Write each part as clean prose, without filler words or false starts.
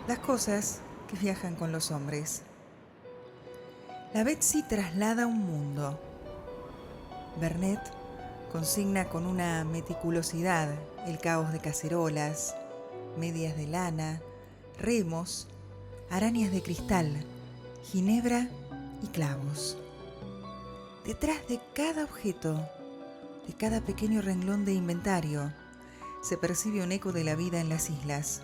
Las cosas que viajan con los hombres. La Betsy traslada un mundo. Vernet consigna con una meticulosidad el caos de cacerolas, medias de lana, remos, arañas de cristal, ginebra y clavos. Detrás de cada objeto, de cada pequeño renglón de inventario, se percibe un eco de la vida en las islas.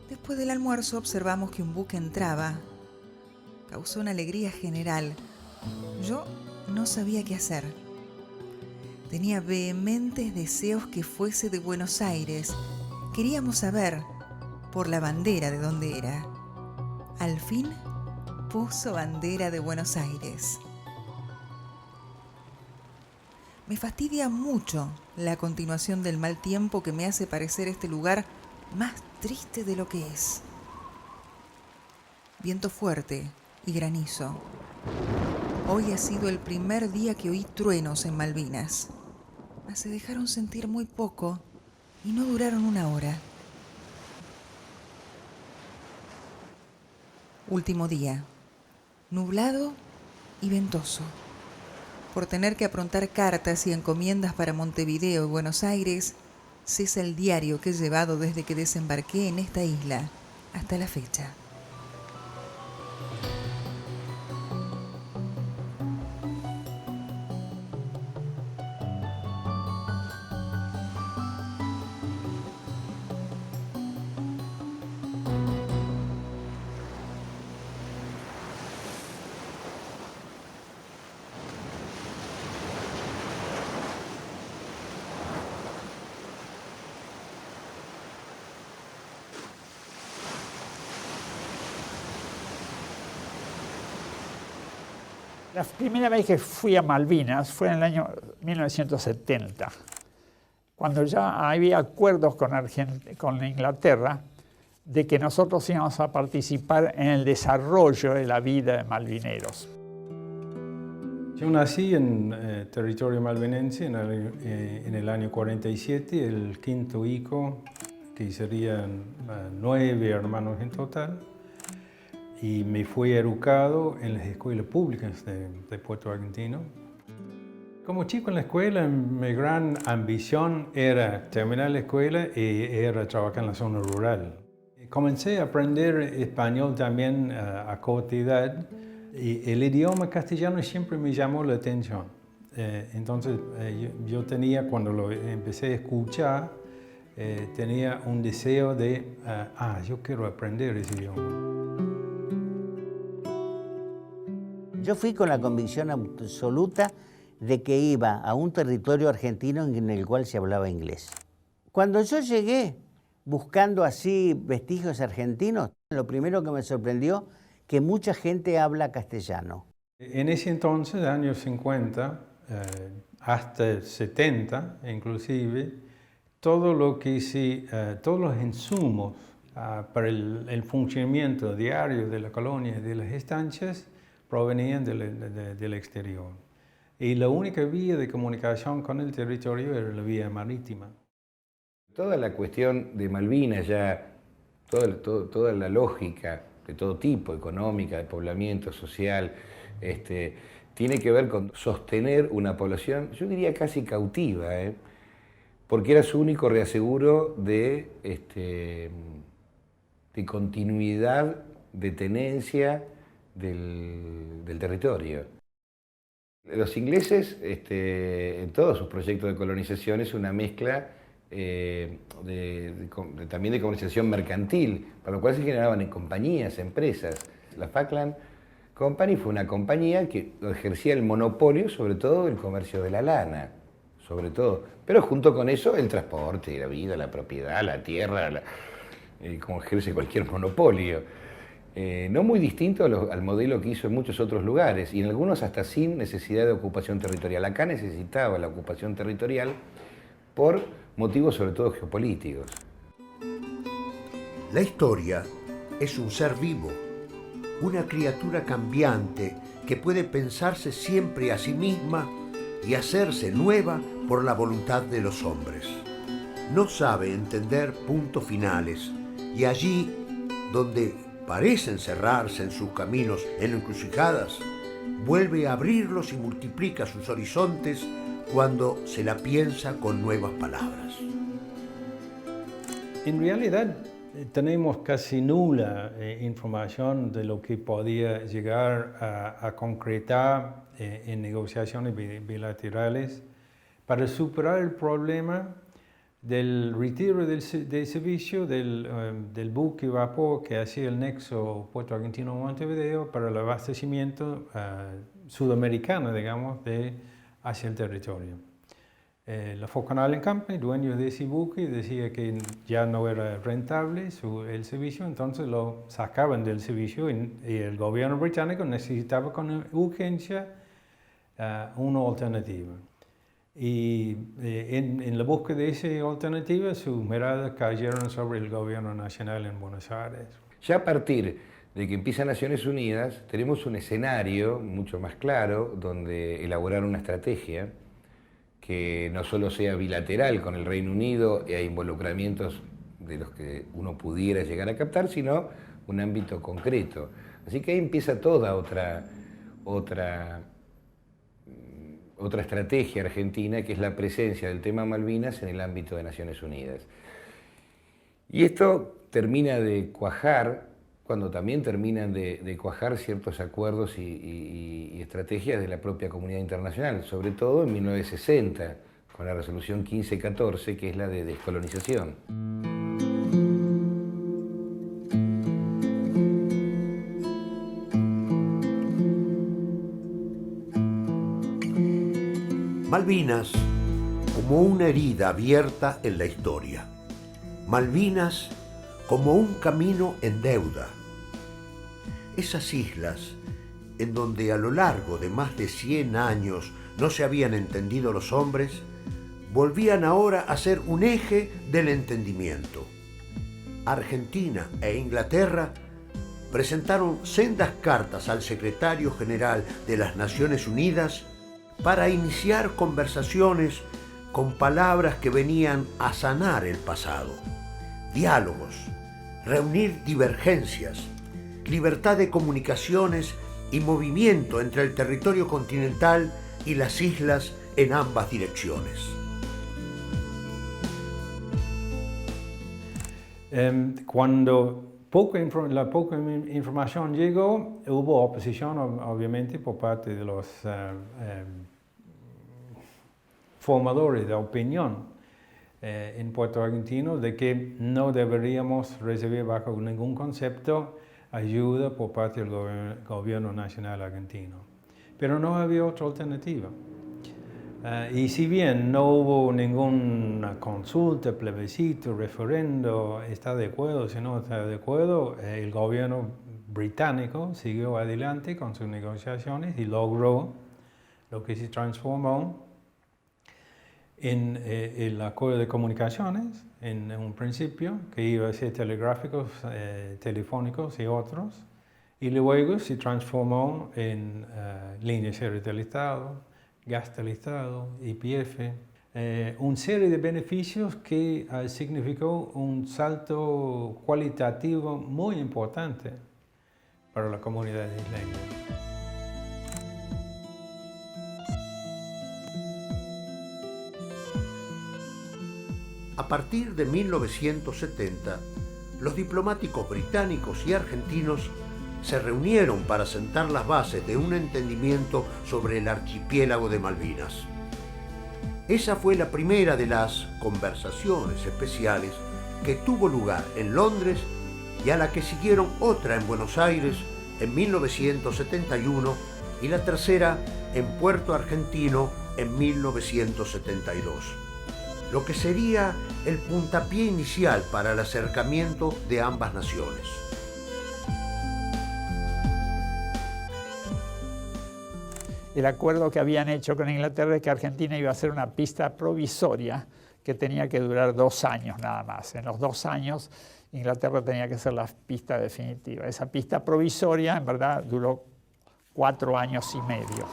Después del almuerzo observamos que un buque entraba. Causó una alegría general. Yo no sabía qué hacer. Tenía vehementes deseos que fuese de Buenos Aires. Queríamos saber, por la bandera, de dónde era. Al fin, puso bandera de Buenos Aires. Me fastidia mucho la continuación del mal tiempo que me hace parecer este lugar más triste de lo que es. Viento fuerte y granizo. Hoy ha sido el primer día que oí truenos en Malvinas. Mas se dejaron sentir muy poco y no duraron una hora. Último día. Nublado y ventoso. Por tener que aprontar cartas y encomiendas para Montevideo y Buenos Aires, cesa el diario que he llevado desde que desembarqué en esta isla hasta la fecha. La primera vez que fui a Malvinas fue en el año 1970, cuando ya había acuerdos con Inglaterra de que nosotros íbamos a participar en el desarrollo de la vida de malvineros. Yo nací en territorio malvinense en el año 47, el quinto hijo, que serían 9 hermanos en total. Y me fui educado en las escuelas públicas de Puerto Argentino. Como chico en la escuela, mi gran ambición era terminar la escuela y era trabajar en la zona rural. Comencé a aprender español también a corta edad y el idioma castellano siempre me llamó la atención. Entonces yo tenía, cuando lo empecé a escuchar, tenía un deseo de, yo quiero aprender ese idioma. Yo fui con la convicción absoluta de que iba a un territorio argentino en el cual se hablaba inglés. Cuando yo llegué buscando así vestigios argentinos, lo primero que me sorprendió que mucha gente habla castellano. En ese entonces, años 50, hasta 70 inclusive, todo lo que todos los insumos para el funcionamiento diario de la colonia y de las estancias provenían del exterior. Y la única vía de comunicación con el territorio era la vía marítima. Toda la cuestión de Malvinas, ya toda la lógica de todo tipo, económica, de poblamiento, social, tiene que ver con sostener una población, yo diría casi cautiva, porque era su único reaseguro de continuidad, de tenencia del territorio. Los ingleses, en todos sus proyectos de colonización, es una mezcla también de colonización mercantil, para lo cual se generaban en compañías, empresas. La Falkland Company fue una compañía que ejercía el monopolio, sobre todo del comercio de la lana, sobre todo. Pero junto con eso, el transporte, la vida, la propiedad, la tierra, como ejerce cualquier monopolio. No muy distinto al modelo que hizo en muchos otros lugares, y en algunos hasta sin necesidad de ocupación territorial. Acá necesitaba la ocupación territorial por motivos sobre todo geopolíticos. La historia es un ser vivo, una criatura cambiante que puede pensarse siempre a sí misma y hacerse nueva por la voluntad de los hombres. no sabe entender puntos finales y allí donde parecen cerrarse en sus caminos en encrucijadas, vuelve a abrirlos y multiplica sus horizontes cuando se la piensa con nuevas palabras. En realidad tenemos casi nula información de lo que podía llegar a concretar en negociaciones bilaterales para superar el problema del retiro del servicio del buque vapor que hacía el nexo Puerto Argentino-Montevideo para el abastecimiento sudamericano, digamos, hacia el territorio. La Fokker Island Company, dueño de ese buque, decía que ya no era rentable el servicio, entonces lo sacaban del servicio y el gobierno británico necesitaba con urgencia una alternativa. Y en la búsqueda de esa alternativa, sus miradas cayeron sobre el gobierno nacional en Buenos Aires. Ya a partir de que empieza Naciones Unidas, tenemos un escenario mucho más claro donde elaborar una estrategia que no solo sea bilateral con el Reino Unido y hay involucramientos de los que uno pudiera llegar a captar, sino un ámbito concreto. Así que ahí empieza toda otra estrategia argentina, que es la presencia del tema Malvinas en el ámbito de Naciones Unidas. Y esto termina de cuajar cuando también terminan de cuajar ciertos acuerdos y estrategias de la propia comunidad internacional, sobre todo en 1960, con la resolución 1514, que es la de descolonización. Malvinas como una herida abierta en la historia. Malvinas como un camino en deuda. Esas islas en donde a lo largo de más de 100 años no se habían entendido los hombres, volvían ahora a ser un eje del entendimiento. Argentina e Inglaterra presentaron sendas cartas al secretario general de las Naciones Unidas para iniciar conversaciones con palabras que venían a sanar el pasado. Diálogos, reunir divergencias, libertad de comunicaciones y movimiento entre el territorio continental y las islas en ambas direcciones. Cuando la poca información llegó, hubo oposición, obviamente, por parte de los formadores de opinión en Puerto Argentino de que no deberíamos recibir bajo ningún concepto ayuda por parte del gobierno nacional argentino. Pero no había otra alternativa. Y si bien no hubo ninguna consulta, plebiscito, referendo, está de acuerdo, si no está de acuerdo, el gobierno británico siguió adelante con sus negociaciones y logró lo que se transformó en el acuerdo de comunicaciones, en un principio, que iba a ser telegráficos, telefónicos y otros, y luego se transformó en líneas aéreas del Estado, gas del Estado, YPF, una serie de beneficios que significó un salto cualitativo muy importante para la comunidad isleña. A partir de 1970, los diplomáticos británicos y argentinos se reunieron para sentar las bases de un entendimiento sobre el archipiélago de Malvinas. Esa fue la primera de las conversaciones especiales que tuvo lugar en Londres y a la que siguieron otra en Buenos Aires en 1971 y la tercera en Puerto Argentino en 1972. Lo que sería el puntapié inicial para el acercamiento de ambas naciones. El acuerdo que habían hecho con Inglaterra es que Argentina iba a hacer una pista provisoria que tenía que durar 2 años nada más. En los 2 años Inglaterra tenía que hacer la pista definitiva. Esa pista provisoria en verdad duró 4 años y medio.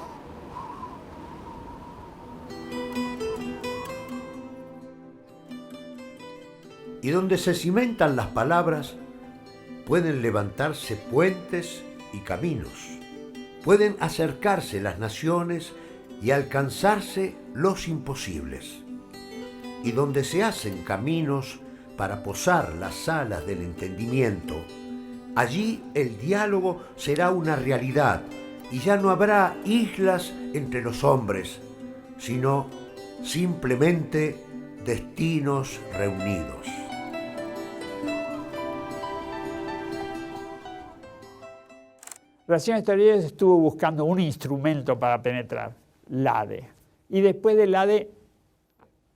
Y donde se cimentan las palabras, pueden levantarse puentes y caminos. Pueden acercarse las naciones y alcanzarse los imposibles. Y donde se hacen caminos para posar las alas del entendimiento, allí el diálogo será una realidad y ya no habrá islas entre los hombres, sino simplemente destinos reunidos. Relaciones Exteriores estuvo buscando un instrumento para penetrar, el ADE. Y después del ADE,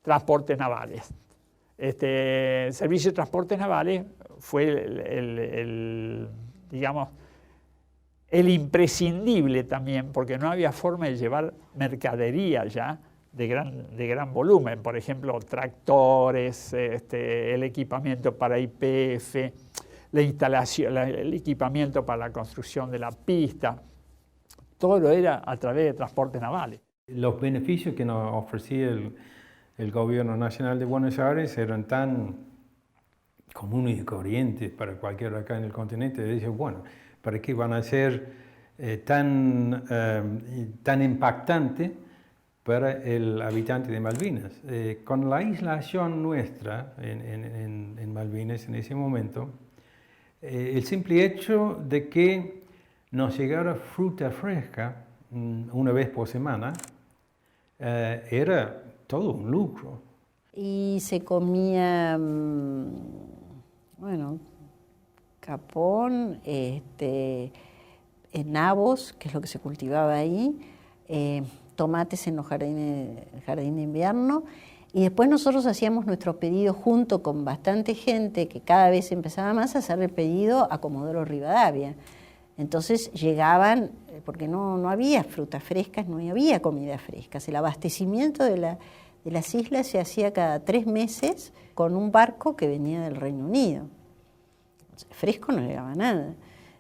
transportes navales. El Servicio de Transportes Navales fue digamos, el imprescindible también, porque no había forma de llevar mercadería ya de gran volumen. Por ejemplo, tractores, el equipamiento para YPF, la instalación, el equipamiento para la construcción de la pista. Todo lo era a través de transportes navales. Los beneficios que nos ofrecía el gobierno nacional de Buenos Aires eran tan comunes y corrientes para cualquiera acá en el continente. Dice, bueno, ¿para qué van a ser tan impactante para el habitante de Malvinas? Con la aislación nuestra en Malvinas en ese momento, el simple hecho de que nos llegara fruta fresca una vez por semana era todo un lucro. Y se comía, bueno, capón, nabos, que es lo que se cultivaba ahí, tomates en los jardín de invierno. Y después nosotros hacíamos nuestro pedido junto con bastante gente, que cada vez empezaba más a hacer el pedido a Comodoro Rivadavia. Entonces llegaban, porque no había frutas frescas, no había comida fresca. El abastecimiento de las islas se hacía cada 3 meses con un barco que venía del Reino Unido. Fresco no llegaba nada.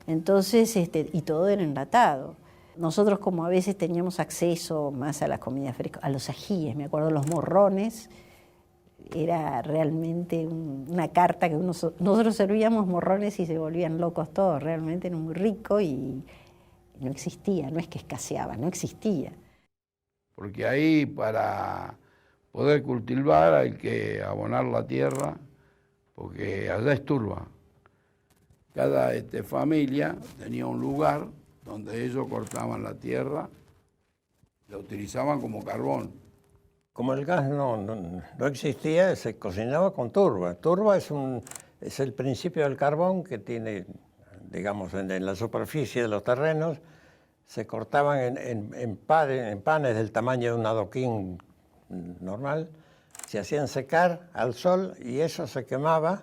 Entonces, y todo era enlatado. Nosotros, como a veces teníamos acceso más a la comida fresca, a los ajíes, me acuerdo, los morrones, era realmente una carta que nosotros servíamos morrones y se volvían locos todos, realmente era muy rico y no existía, no es que escaseaba, no existía. Porque ahí para poder cultivar hay que abonar la tierra, porque allá es turba. Cada familia tenía un lugar donde ellos cortaban la tierra, la utilizaban como carbón. Como el gas no existía, se cocinaba con turba. Turba es el principio del carbón que tiene, digamos, en la superficie de los terrenos. Se cortaban en panes del tamaño de un adoquín normal, se hacían secar al sol y eso se quemaba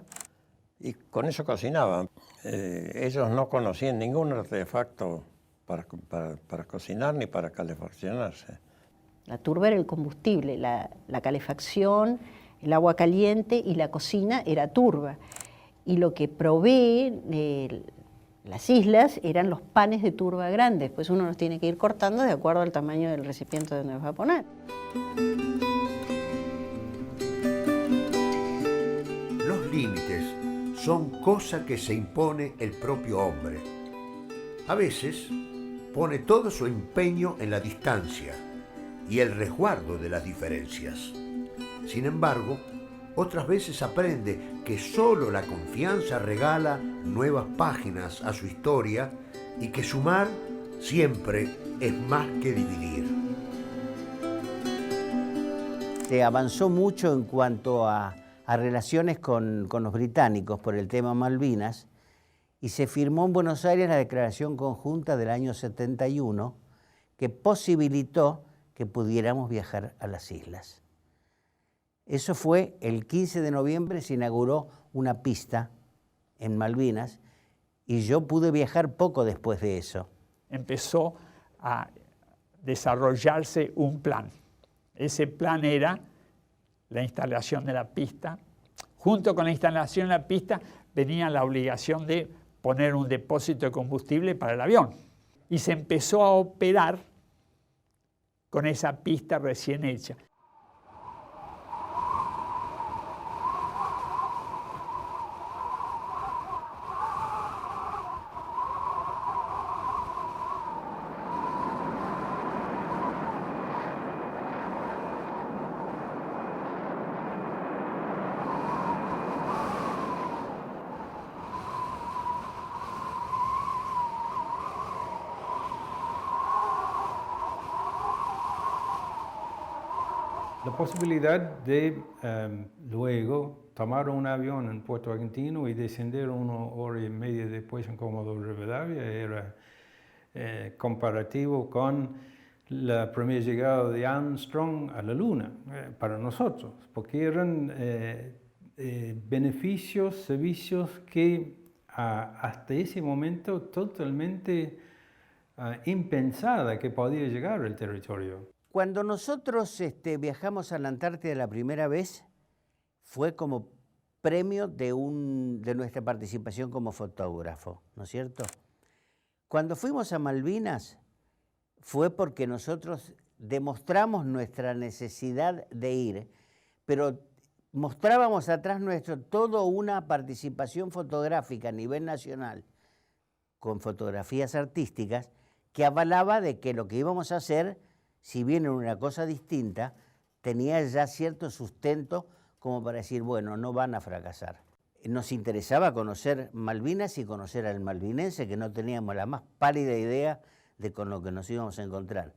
y con eso cocinaban. Ellos no conocían ningún artefacto para cocinar ni para calefaccionarse. La turba era el combustible, la calefacción, el agua caliente y la cocina era turba. Y lo que provee las islas eran los panes de turba grandes, pues uno los tiene que ir cortando de acuerdo al tamaño del recipiente donde los va a poner. Los límites son cosa que se impone el propio hombre. A veces pone todo su empeño en la distancia y el resguardo de las diferencias. Sin embargo, otras veces aprende que solo la confianza regala nuevas páginas a su historia y que sumar siempre es más que dividir. Se avanzó mucho en cuanto a relaciones con los británicos por el tema Malvinas y se firmó en Buenos Aires la Declaración Conjunta del año 71 que posibilitó que pudiéramos viajar a las islas. Eso fue el 15 de noviembre, se inauguró una pista en Malvinas y yo pude viajar poco después de eso. Empezó a desarrollarse un plan. Ese plan era la instalación de la pista. Junto con la instalación de la pista venía la obligación de poner un depósito de combustible para el avión. Y se empezó a operar con esa pista recién hecha. la posibilidad de luego tomar un avión en Puerto Argentino y descender 1 hora y media después en Comodoro Rivadavia era comparativo con la primera llegada de Armstrong a la Luna para nosotros, porque eran beneficios, servicios que hasta ese momento totalmente impensada que podía llegar al territorio. Cuando nosotros viajamos a la Antártida la primera vez, fue como premio de nuestra participación como fotógrafo, ¿no es cierto? Cuando fuimos a Malvinas, fue porque nosotros demostramos nuestra necesidad de ir, pero mostrábamos atrás nuestro toda una participación fotográfica a nivel nacional, con fotografías artísticas, que avalaba de que lo que íbamos a hacer, si bien era una cosa distinta, tenía ya cierto sustento como para decir, bueno, no van a fracasar. Nos interesaba conocer Malvinas y conocer al malvinense, que no teníamos la más pálida idea de con lo que nos íbamos a encontrar.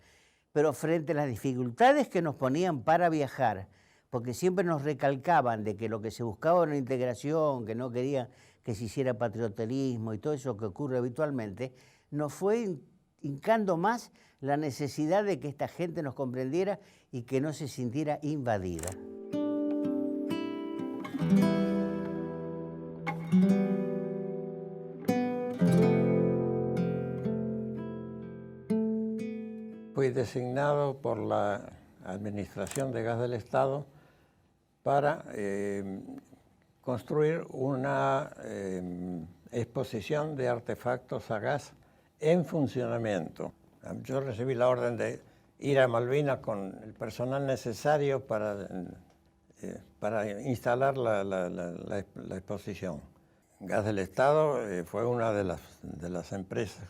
Pero frente a las dificultades que nos ponían para viajar, porque siempre nos recalcaban de que lo que se buscaba era una integración, que no querían que se hiciera patrioterismo y todo eso que ocurre habitualmente, nos fue hincando más la necesidad de que esta gente nos comprendiera y que no se sintiera invadida. Fui designado por la Administración de Gas del Estado para construir una exposición de artefactos a gas en funcionamiento. Yo recibí la orden de ir a Malvinas con el personal necesario para instalar la exposición. Gas del Estado fue una de las empresas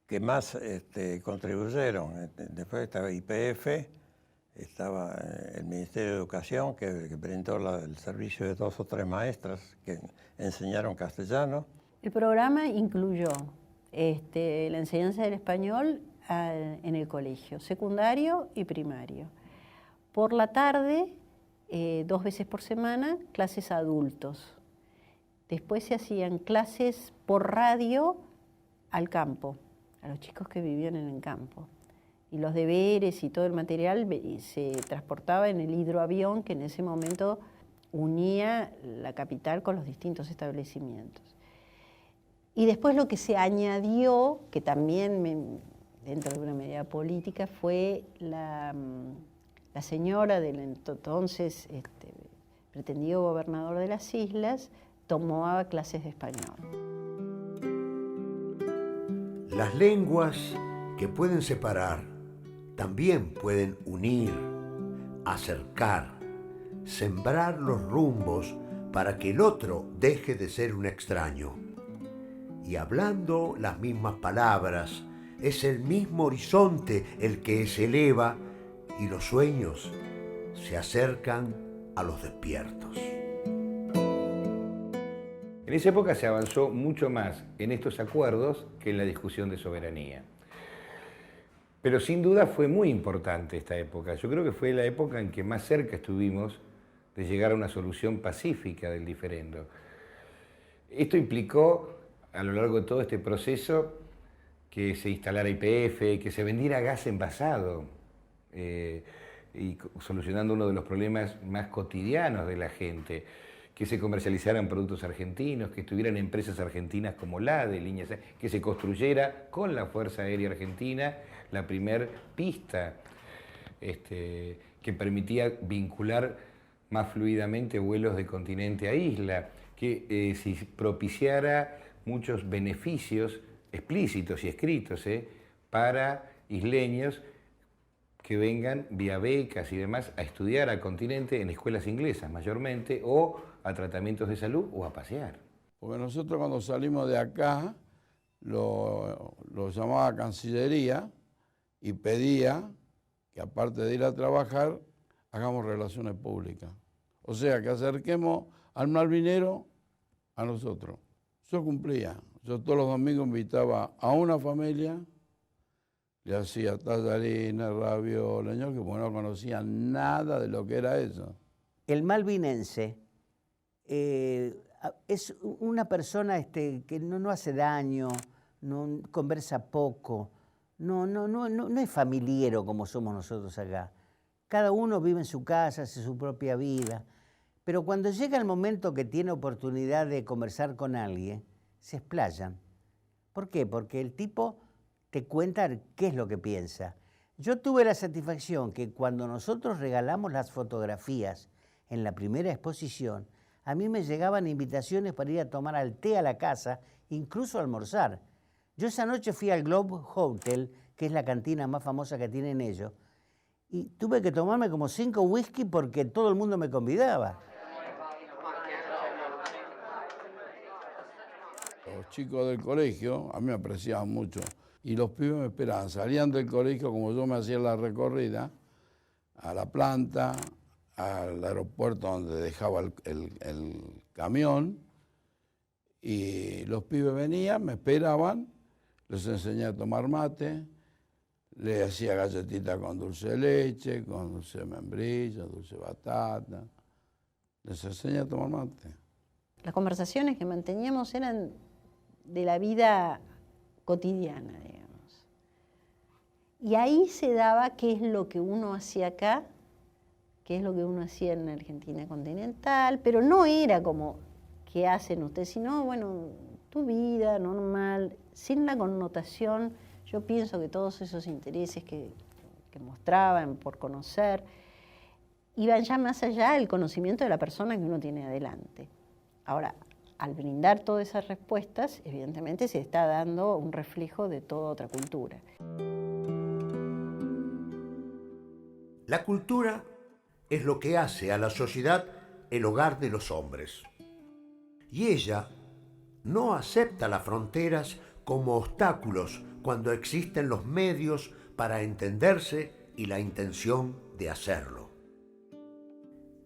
que más contribuyeron. Después estaba YPF, estaba el Ministerio de Educación, que brindó el servicio de 2 o 3 maestras que enseñaron castellano. El programa incluyó la enseñanza del español en el colegio, secundario y primario. Por la tarde, 2 veces por semana, clases a adultos. Después se hacían clases por radio al campo, a los chicos que vivían en el campo. Y los deberes y todo el material se transportaba en el hidroavión que en ese momento unía la capital con los distintos establecimientos. Y después lo que se añadió, que también dentro de una medida política, fue la señora del entonces pretendido gobernador de las islas, tomaba clases de español. Las lenguas que pueden separar también pueden unir, acercar, sembrar los rumbos para que el otro deje de ser un extraño. Y hablando las mismas palabras, es el mismo horizonte el que se eleva y los sueños se acercan a los despiertos. En esa época se avanzó mucho más en estos acuerdos que en la discusión de soberanía. Pero sin duda fue muy importante esta época. Yo creo que fue la época en que más cerca estuvimos de llegar a una solución pacífica del diferendo. Esto implicó, a lo largo de todo este proceso, que se instalara YPF, que se vendiera gas envasado, y solucionando uno de los problemas más cotidianos de la gente, que se comercializaran productos argentinos, que estuvieran empresas argentinas como la de Líneas, que se construyera con la Fuerza Aérea Argentina la primer pista que permitía vincular más fluidamente vuelos de continente a isla, que se propiciara muchos beneficios explícitos y escritos para isleños que vengan vía becas y demás a estudiar al continente en escuelas inglesas mayormente, o a tratamientos de salud o a pasear. Porque nosotros cuando salimos de acá lo llamaba Cancillería y pedía que aparte de ir a trabajar hagamos relaciones públicas. O sea, que acerquemos al malvinero a nosotros. Yo cumplía. Yo todos los domingos invitaba a una familia, le hacía tallarines, ravioles, ñoquis, porque no conocían nada de lo que era eso. El malvinense es una persona que no hace daño, no conversa poco, no es familiero como somos nosotros acá. Cada uno vive en su casa, hace su propia vida, pero cuando llega el momento que tiene oportunidad de conversar con alguien, se explayan. ¿Por qué? Porque el tipo te cuenta qué es lo que piensa. Yo tuve la satisfacción que cuando nosotros regalamos las fotografías en la primera exposición, a mí me llegaban invitaciones para ir a tomar al té a la casa, incluso a almorzar. Yo esa noche fui al Globe Hotel, que es la cantina más famosa que tienen ellos, y tuve que tomarme como 5 whisky porque todo el mundo me convidaba. Los chicos del colegio a mí me apreciaban mucho y los pibes me esperaban. Salían del colegio, como yo me hacía la recorrida, a la planta, al aeropuerto donde dejaba el camión, y los pibes venían, me esperaban, les enseñé a tomar mate, les hacía galletitas con dulce de leche, con dulce de membrillo, dulce de batata, les enseñé a tomar mate. Las conversaciones que manteníamos eran de la vida cotidiana, digamos. Y ahí se daba qué es lo que uno hacía acá, qué es lo que uno hacía en la Argentina continental, pero no era como, ¿qué hacen ustedes? Sino, bueno, tu vida normal, sin la connotación. Yo pienso que todos esos intereses que mostraban por conocer, iban ya más allá del conocimiento de la persona que uno tiene adelante. Ahora, al brindar todas esas respuestas, evidentemente se está dando un reflejo de toda otra cultura. La cultura es lo que hace a la sociedad el hogar de los hombres. Y ella no acepta las fronteras como obstáculos cuando existen los medios para entenderse y la intención de hacerlo.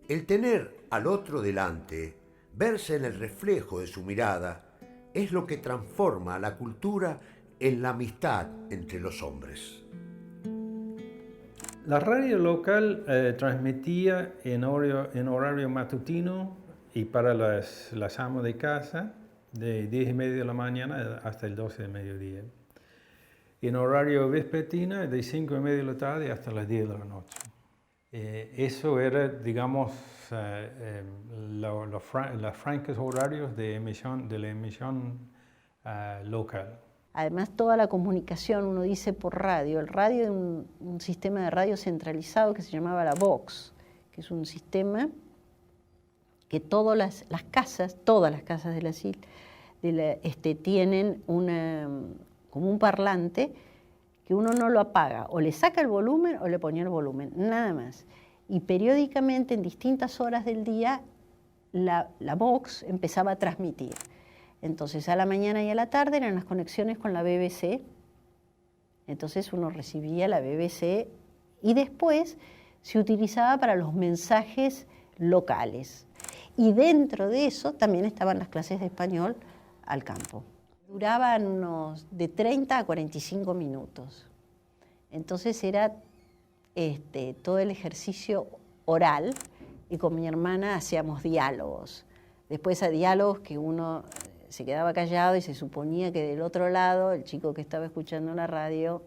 El tener al otro delante, verse en el reflejo de su mirada, es lo que transforma a la cultura en la amistad entre los hombres. La radio local transmitía en horario matutino y para las amas de casa de 10:30 de la mañana hasta el 12 de mediodía. Y en horario vespertino de 5:30 de la tarde hasta las 10 de la noche. Eso era, digamos, los francos horarios de la emisión local. Además, toda la comunicación, uno dice por radio. El radio es un sistema de radio centralizado que se llamaba la Vox, que es un sistema que todas las casas de las islas tienen como un parlante que uno no lo apaga, o le saca el volumen o le ponía el volumen, nada más. Y periódicamente, en distintas horas del día, la Vox empezaba a transmitir. Entonces, a la mañana y a la tarde eran las conexiones con la BBC. Entonces, uno recibía la BBC y después se utilizaba para los mensajes locales. Y dentro de eso también estaban las clases de español al campo. Duraban unos de 30 a 45 minutos. Entonces, era todo el ejercicio oral y con mi hermana hacíamos diálogos. Después a diálogos que uno se quedaba callado y se suponía que del otro lado el chico que estaba escuchando la radio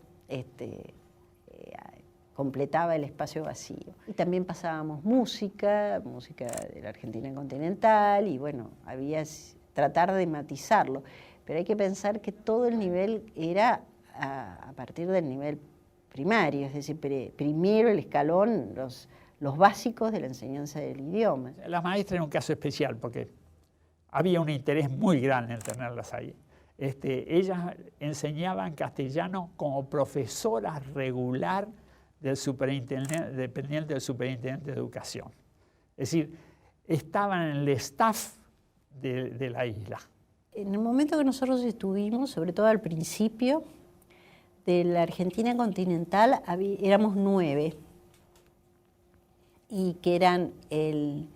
completaba el espacio vacío. Y también pasábamos música de la Argentina continental y bueno, había tratar de matizarlo. Pero hay que pensar que todo el nivel era a partir del nivel primario, es decir, primero el escalón, los básicos de la enseñanza del idioma. La maestra era un caso especial porque había un interés muy grande en tenerlas ahí. Ellas enseñaban castellano como profesora regular del superintendente, dependiente del superintendente de educación. Es decir, estaban en el staff de la isla. En el momento que nosotros estuvimos, sobre todo al principio, de la Argentina continental éramos 9, y que eran el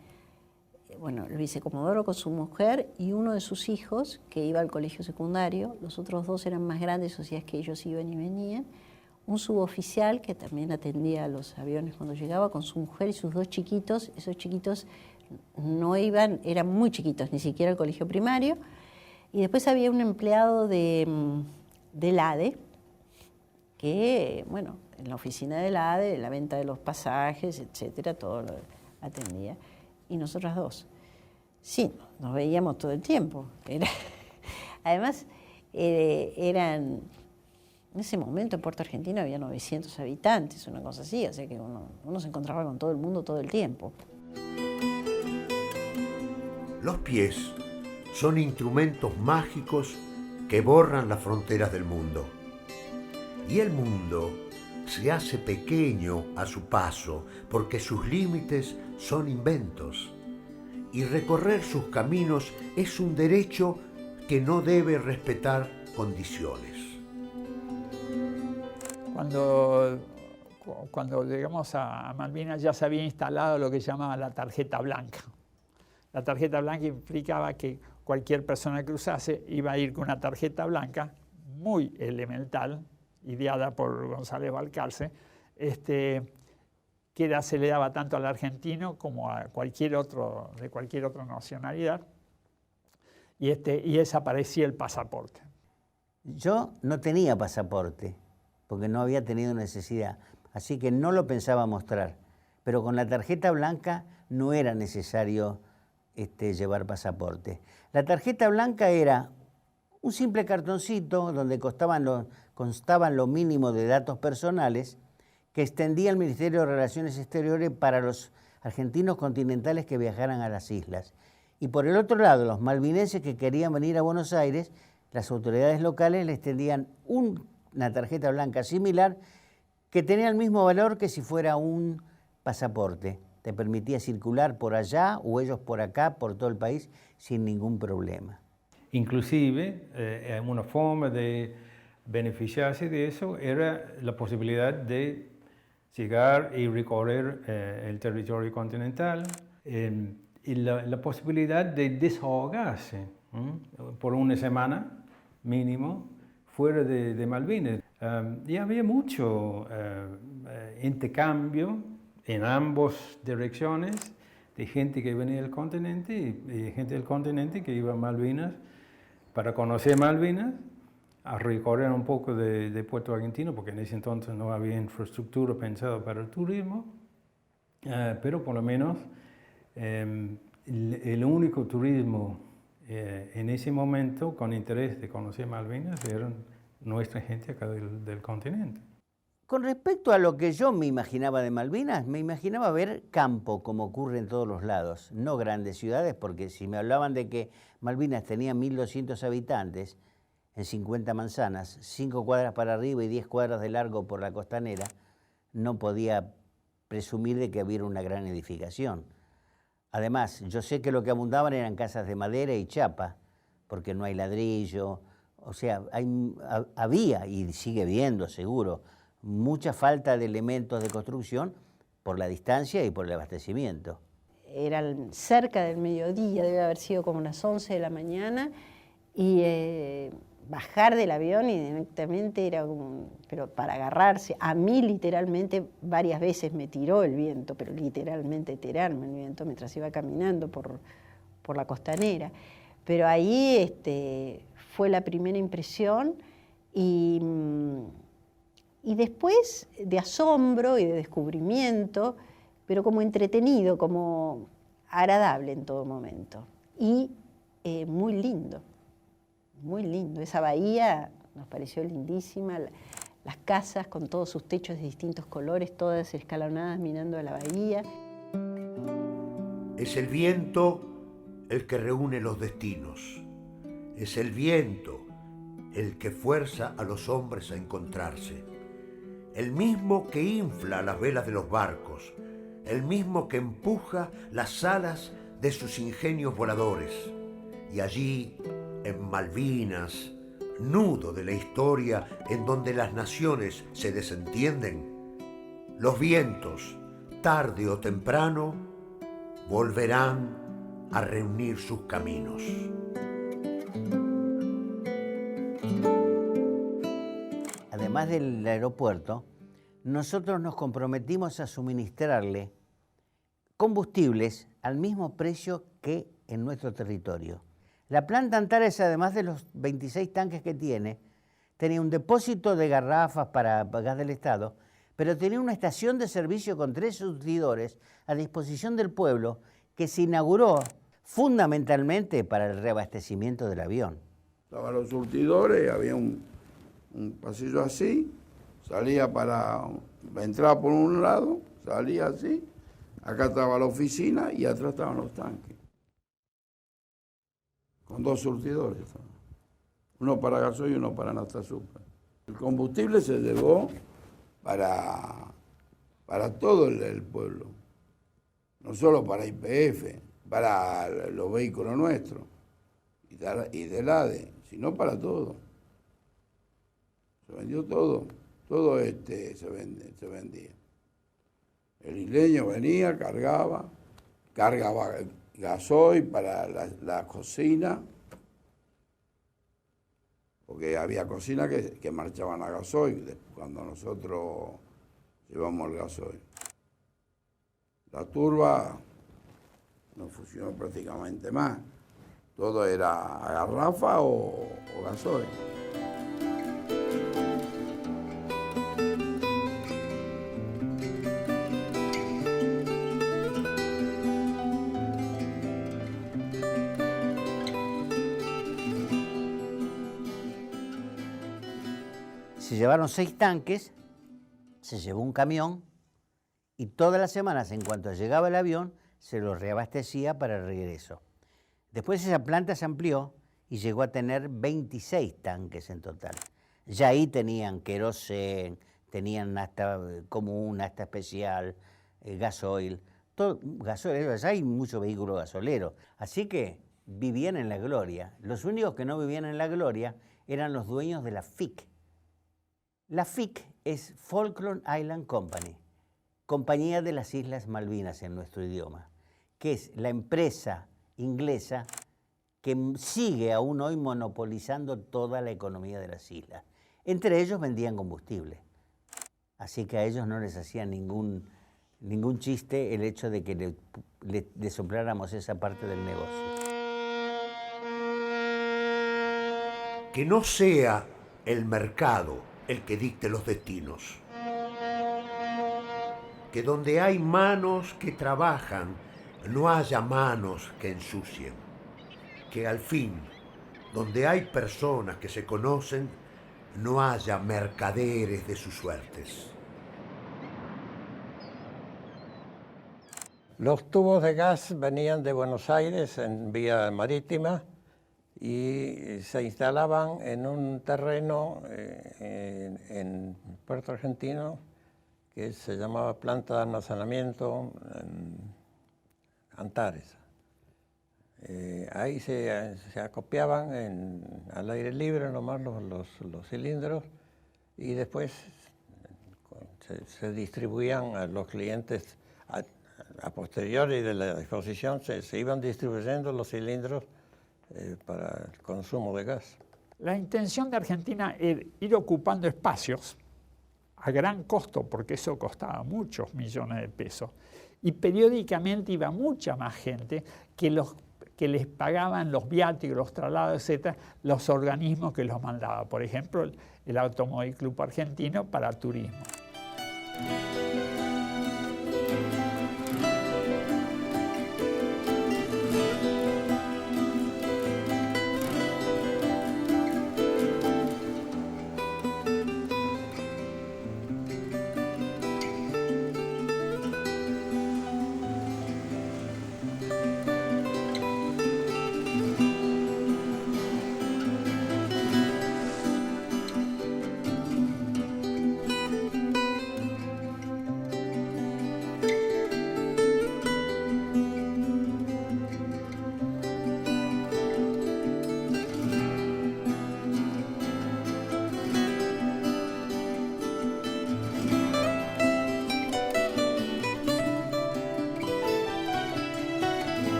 vicecomodoro con su mujer y uno de sus hijos que iba al colegio secundario. Los otros 2 eran más grandes, o sea, es que ellos iban y venían. un suboficial que también atendía a los aviones cuando llegaba, con su mujer y sus 2 chiquitos. Esos chiquitos no iban, eran muy chiquitos, ni siquiera al colegio primario. Y después había un empleado del ADE, que, bueno, en la oficina del ADE, la venta de los pasajes, etcétera, todo lo atendía. Y nosotras 2. Sí, nos veíamos todo el tiempo. Además, eran... En ese momento en Puerto Argentino había 900 habitantes, una cosa así, o sea que uno se encontraba con todo el mundo todo el tiempo. Los pies son instrumentos mágicos que borran las fronteras del mundo. Y el mundo se hace pequeño a su paso porque sus límites son inventos. Y recorrer sus caminos es un derecho que no debe respetar condiciones. Cuando llegamos a Malvinas ya se había instalado lo que se llamaba la tarjeta blanca. La tarjeta blanca implicaba que cualquier persona que cruzase iba a ir con una tarjeta blanca muy elemental, ideada por González Balcarce, que se le daba tanto al argentino como a cualquier otro, de cualquier otra nacionalidad, y desaparecía el pasaporte. Yo no tenía pasaporte, porque no había tenido necesidad, así que no lo pensaba mostrar. Pero con la tarjeta blanca no era necesario llevar pasaporte. La tarjeta blanca era un simple cartoncito donde constaban lo mínimo de datos personales que extendía el Ministerio de Relaciones Exteriores para los argentinos continentales que viajaran a las islas. Y por el otro lado, los malvinenses que querían venir a Buenos Aires, las autoridades locales les extendían una tarjeta blanca similar que tenía el mismo valor que si fuera un pasaporte. Te permitía circular por allá o ellos por acá, por todo el país, sin ningún problema. Inclusive, una forma de beneficiarse de eso era la posibilidad de llegar y recorrer el territorio continental y la posibilidad de desahogarse por una semana mínimo fuera de Malvinas. Y había mucho intercambio en ambas direcciones de gente que venía del continente y gente del continente que iba a Malvinas para conocer Malvinas, a recorrer un poco de Puerto Argentino, porque en ese entonces no había infraestructura pensada para el turismo, pero por lo menos el único turismo en ese momento con interés de conocer Malvinas eran nuestra gente acá del continente. Con respecto a lo que yo me imaginaba de Malvinas, me imaginaba ver campo, como ocurre en todos los lados, no grandes ciudades, porque si me hablaban de que Malvinas tenía 1.200 habitantes en 50 manzanas, 5 cuadras para arriba y 10 cuadras de largo por la costanera, no podía presumir de que hubiera una gran edificación. Además, yo sé que lo que abundaban eran casas de madera y chapa, porque no hay ladrillo, o sea, había y sigue habiendo seguro mucha falta de elementos de construcción por la distancia y por el abastecimiento. Era cerca del mediodía, debe haber sido como unas 11 de la mañana, y bajar del avión y directamente era pero para agarrarse, a mí literalmente varias veces me tiró el viento, pero literalmente tirarme el viento mientras iba caminando por la costanera. Pero ahí fue la primera impresión y después de asombro y de descubrimiento, pero como entretenido, como agradable en todo momento. Y muy lindo, muy lindo. Esa bahía nos pareció lindísima, las casas con todos sus techos de distintos colores, todas escalonadas mirando a la bahía. Es el viento el que reúne los destinos. Es el viento el que fuerza a los hombres a encontrarse. El mismo que infla las velas de los barcos, el mismo que empuja las alas de sus ingenios voladores. Y allí, en Malvinas, nudo de la historia en donde las naciones se desentienden, los vientos, tarde o temprano, volverán a reunir sus caminos. además del aeropuerto, nosotros nos comprometimos a suministrarle combustibles al mismo precio que en nuestro territorio. La planta Antares, además de los 26 tanques que tiene, tenía un depósito de garrafas para gas del Estado, pero tenía una estación de servicio con 3 surtidores a disposición del pueblo que se inauguró fundamentalmente para el reabastecimiento del avión. Estaban los surtidores, había un pasillo así, entraba por un lado, salía así, acá estaba la oficina y atrás estaban los tanques. Con 2 surtidores, uno para gasoil y uno para nafta super. El combustible se llevó para todo el pueblo, no solo para YPF, para los vehículos nuestros y del ADE, sino para todo. Se vendió todo, se vendía. El isleño venía, cargaba gasoil para la cocina, porque había cocinas que marchaban a gasoil cuando nosotros llevamos el gasoil. La turba no funcionó prácticamente más. Todo era a garrafa o gasoil. Se llevaron 6 tanques, se llevó un camión y todas las semanas, en cuanto llegaba el avión, se los reabastecía para el regreso. Después esa planta se amplió y llegó a tener 26 tanques en total. Ya ahí tenían querosén, tenían nafta común, nafta especial, gasoil, todo gasoil. Allá hay muchos vehículos gasoleros. Así que vivían en la gloria. Los únicos que no vivían en la gloria eran los dueños de la FIC. La FIC es Falkland Island Company, Compañía de las Islas Malvinas en nuestro idioma, que es la empresa inglesa que sigue aún hoy monopolizando toda la economía de las islas. Entre ellos vendían combustible, así que a ellos no les hacía ningún chiste el hecho de que le sopláramos esa parte del negocio. Que no sea el mercado el que dicte los destinos. Que donde hay manos que trabajan, no haya manos que ensucien. Que al fin, donde hay personas que se conocen, no haya mercaderes de sus suertes. Los tubos de gas venían de Buenos Aires en vía marítima y se instalaban en un terreno en Puerto Argentino que se llamaba Planta de Almacenamiento en Antares. Ahí se acopiaban al aire libre nomás los cilindros y después se distribuían a los clientes a posteriori de la disposición, se iban distribuyendo los cilindros para el consumo de gas. La intención de Argentina era ir ocupando espacios a gran costo, porque eso costaba muchos millones de pesos, y periódicamente iba mucha más gente que les pagaban los viáticos, los traslados, etcétera, los organismos que los mandaban. Por ejemplo, el Automóvil Club Argentino para turismo.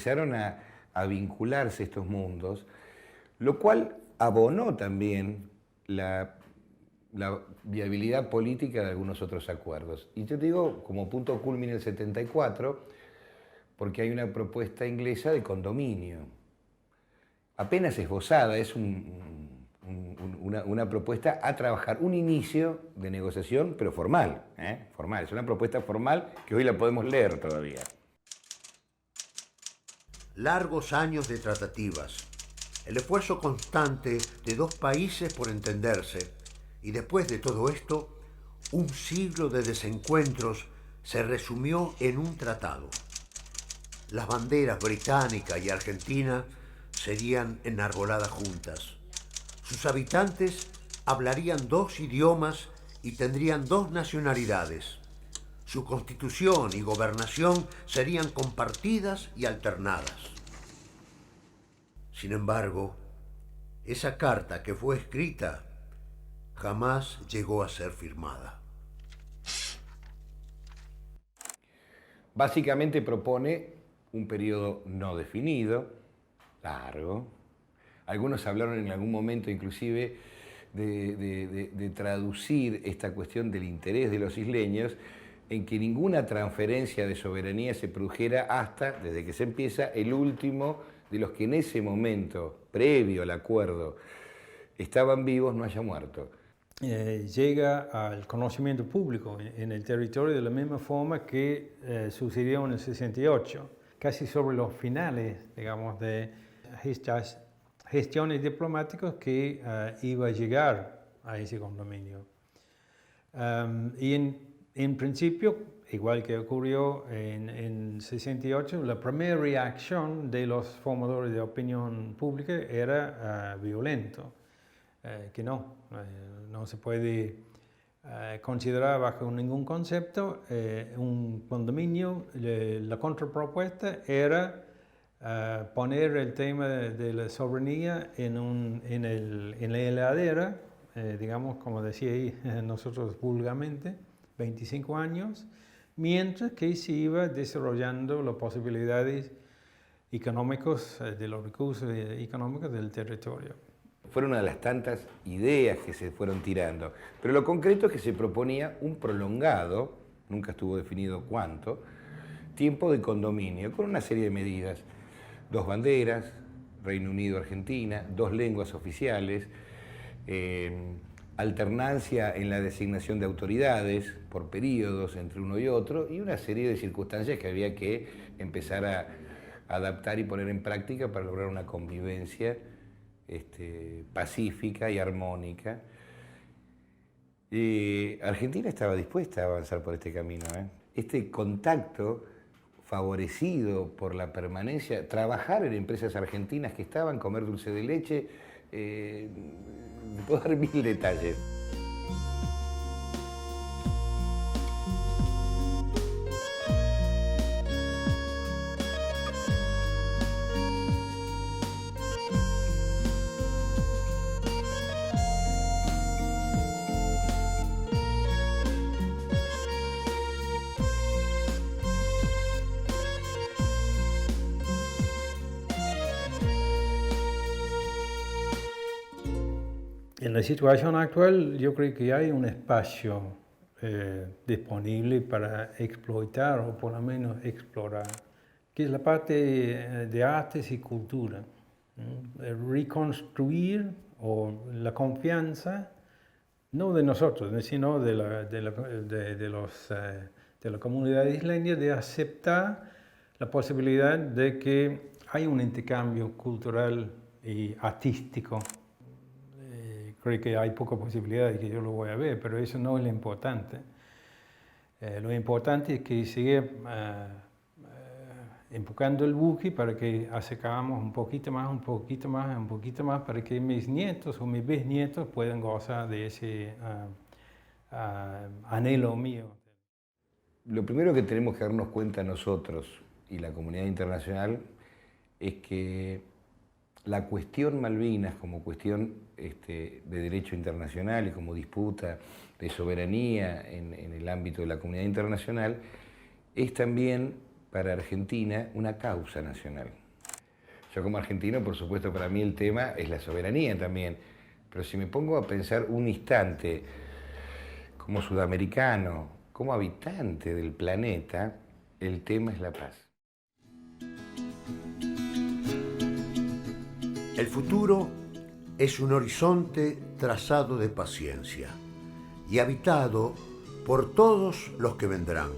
empezaron a vincularse estos mundos, lo cual abonó también la viabilidad política de algunos otros acuerdos. Y yo te digo, como punto culmine el 74, porque hay una propuesta inglesa de condominio. Apenas esbozada, es una propuesta a trabajar, un inicio de negociación, pero formal, formal. Es una propuesta formal que hoy la podemos leer todavía. Largos años de tratativas, el esfuerzo constante de dos países por entenderse, y después de todo esto, un siglo de desencuentros se resumió en un tratado. Las banderas británica y argentina serían enarboladas juntas. Sus habitantes hablarían dos idiomas y tendrían dos nacionalidades. Su constitución y gobernación serían compartidas y alternadas. Sin embargo, esa carta que fue escrita jamás llegó a ser firmada. Básicamente propone un periodo no definido, largo. Algunos hablaron en algún momento inclusive de traducir esta cuestión del interés de los isleños en que ninguna transferencia de soberanía se produjera hasta, desde que se empieza, el último de los que en ese momento, previo al acuerdo, estaban vivos, no haya muerto. Llega al conocimiento público en el territorio de la misma forma que sucedió en el 68, casi sobre los finales, digamos, de estas gestiones diplomáticas que iba a llegar a ese condominio. Y en principio, igual que ocurrió en 68, la primera reacción de los formadores de opinión pública era violento. Que no se puede considerar bajo ningún concepto un condominio. La contrapropuesta era poner el tema de la soberanía en la heladera, digamos, como decía ahí nosotros vulgarmente, 25 años, mientras que se iba desarrollando las posibilidades económicas, de los recursos económicos del territorio. Fueron una de las tantas ideas que se fueron tirando, pero lo concreto es que se proponía un prolongado, nunca estuvo definido cuánto, tiempo de condominio, con una serie de medidas. 2 banderas, Reino Unido, Argentina, 2 lenguas oficiales, alternancia en la designación de autoridades por periodos entre uno y otro, y una serie de circunstancias que había que empezar a adaptar y poner en práctica para lograr una convivencia pacífica y armónica. Argentina estaba dispuesta a avanzar por este camino. Este contacto favorecido por la permanencia, trabajar en empresas argentinas que estaban, comer dulce de leche, puedo dar 1000 detalles. En la situación actual, yo creo que hay un espacio disponible para explotar o por lo menos explorar, que es la parte de artes y cultura. Reconstruir la confianza, no de nosotros, sino de la comunidad isleña, de aceptar la posibilidad de que hay un intercambio cultural y artístico. Creo que hay poca posibilidad de que yo lo voy a ver, pero eso no es lo importante. Lo importante es que siga empujando el buque para que acercamos un poquito más, para que mis nietos o mis bisnietos puedan gozar de ese anhelo mío. Lo primero que tenemos que darnos cuenta nosotros y la comunidad internacional es que la cuestión Malvinas como cuestión de derecho internacional y como disputa de soberanía en el ámbito de la comunidad internacional es también para Argentina una causa nacional. Yo como argentino, por supuesto, para mí el tema es la soberanía también, pero si me pongo a pensar un instante como sudamericano, como habitante del planeta, el tema es la paz. El futuro es un horizonte trazado de paciencia y habitado por todos los que vendrán.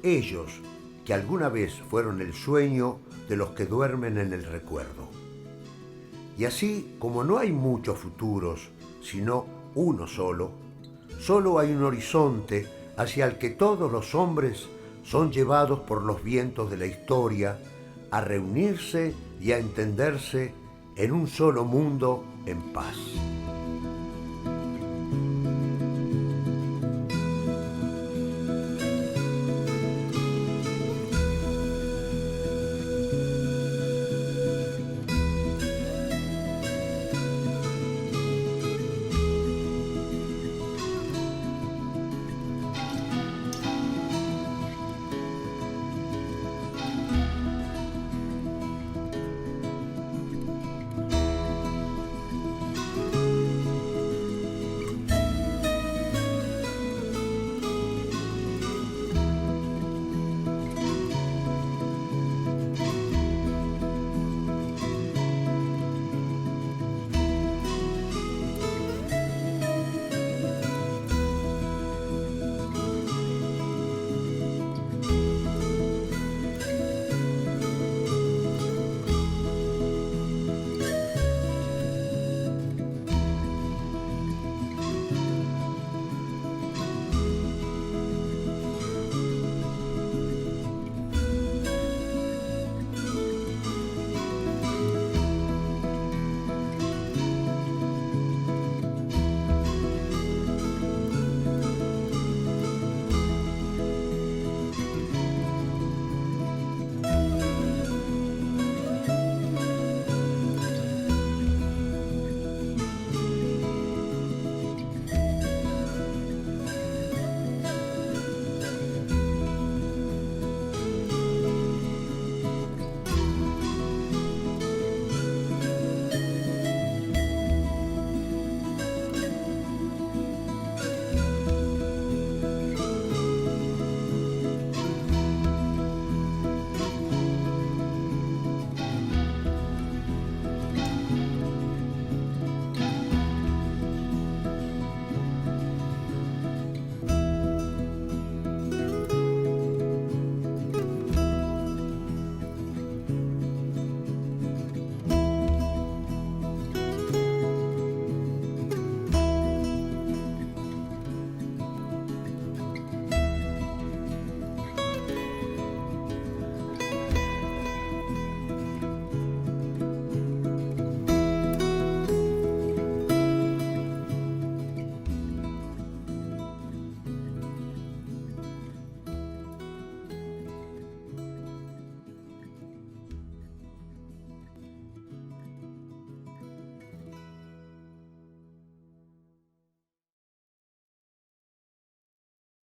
Ellos que alguna vez fueron el sueño de los que duermen en el recuerdo. Y así como no hay muchos futuros, sino uno solo, solo hay un horizonte hacia el que todos los hombres son llevados por los vientos de la historia a reunirse y a entenderse en un solo mundo en paz.